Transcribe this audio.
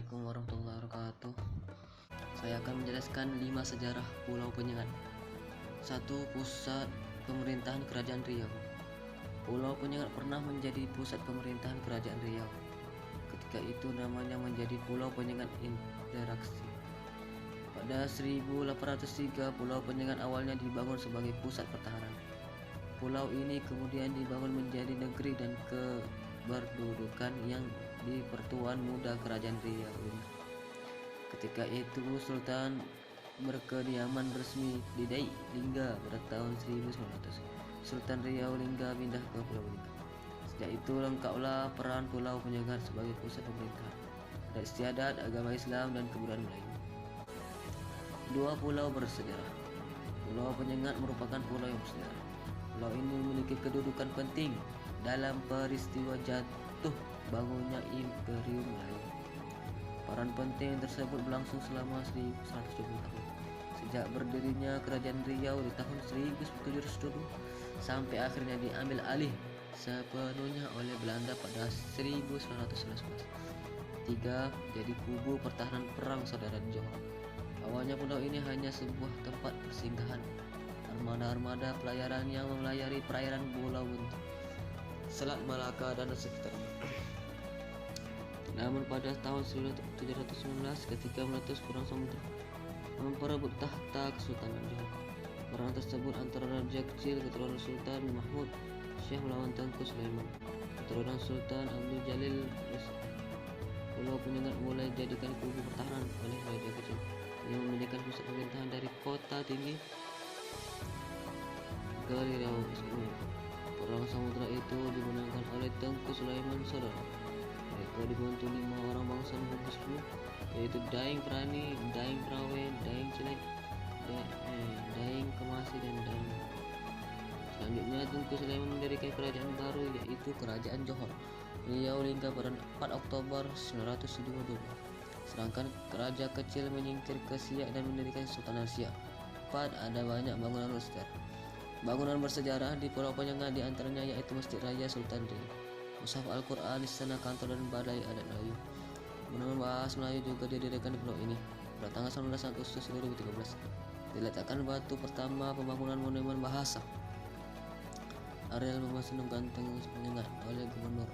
Assalamualaikum warahmatullahi wabarakatuh. Saya akan menjelaskan 5 sejarah Pulau Penyengat. 1. Pusat pemerintahan Kerajaan Riau. Pulau Penyengat pernah menjadi pusat pemerintahan Kerajaan Riau. Ketika itu namanya menjadi Pulau Penyengat Interaksi. Pada 1803, Pulau Penyengat awalnya dibangun sebagai pusat pertahanan. Pulau ini kemudian dibangun menjadi negeri dan keberdudukan yang di Pertuan Muda Kerajaan Riau ini. Ketika itu Sultan berkediaman resmi di Dai Lingga pada tahun 1900. Sultan Riau Lingga pindah ke Pulau Penyengat. Sejak itu lengkaplah peran Pulau Penyengat sebagai pusat pemerintahan, adat istiadat, agama Islam dan kebudayaan Melayu. 2. Pulau bersejarah. Pulau Penyengat merupakan pulau yang bersejarah. Pulau ini memiliki kedudukan penting dalam peristiwa jatuh bangunnya Imperium Melayu. Peran penting tersebut berlangsung selama 1170 tahun. Sejak berdirinya Kerajaan Riau di tahun 1707 sampai akhirnya diambil alih sepenuhnya oleh Belanda pada 1911. 3. Jadi kubu pertahanan perang saudara Johor. Awalnya pulau ini hanya sebuah tempat persinggahan armada-armada pelayaran yang melayari perairan Pulau Buntu, Selat Malaka dan sekitarnya. Namun pada tahun 1719 ketika meletus perang samudra memperebut tahta Kesultanan Johor. Perang tersebut antara raja kecil keturunan Sultan Mahmud Syekh melawan Tengku Sulaiman keturunan Sultan Abdul Jalil. Pulau Penyengat mulai dijadikan kubu pertahanan oleh raja kecil yang memindahkan pusat pemerintahan dari kota tinggi ke Riau. Perang samudra itu dimenangkan oleh Tengku Sulaiman saudara. Mereka dibantu 5 orang bangsa Bugis dulu, yaitu Daeng Prani, Daeng Prawe, Daeng Celek, Daeng Kemasi dan Daeng. Selanjutnya Tengku Sulaiman mendirikan kerajaan baru yaitu Kerajaan Johor Riau Lingga pada 4 Oktober 1972. Sedangkan Raja Kecil menyingkir ke Siak dan mendirikan Sultan Siak. 4. Ada banyak bangunan bersejarah. Bangunan bersejarah di Pulau Penyengat diantaranya yaitu Masjid Raya Sultan Riau, Mushaf Al-Quran, Istana Kantor dan Balai Adat Melayu. Monumen Bahasa Melayu juga didirikan di pulau ini. Pada tanggal 19 Agustus 2013 diletakkan batu pertama pembangunan monumen bahasa. Areal Memasung Ganteng Penyengat oleh Gubernur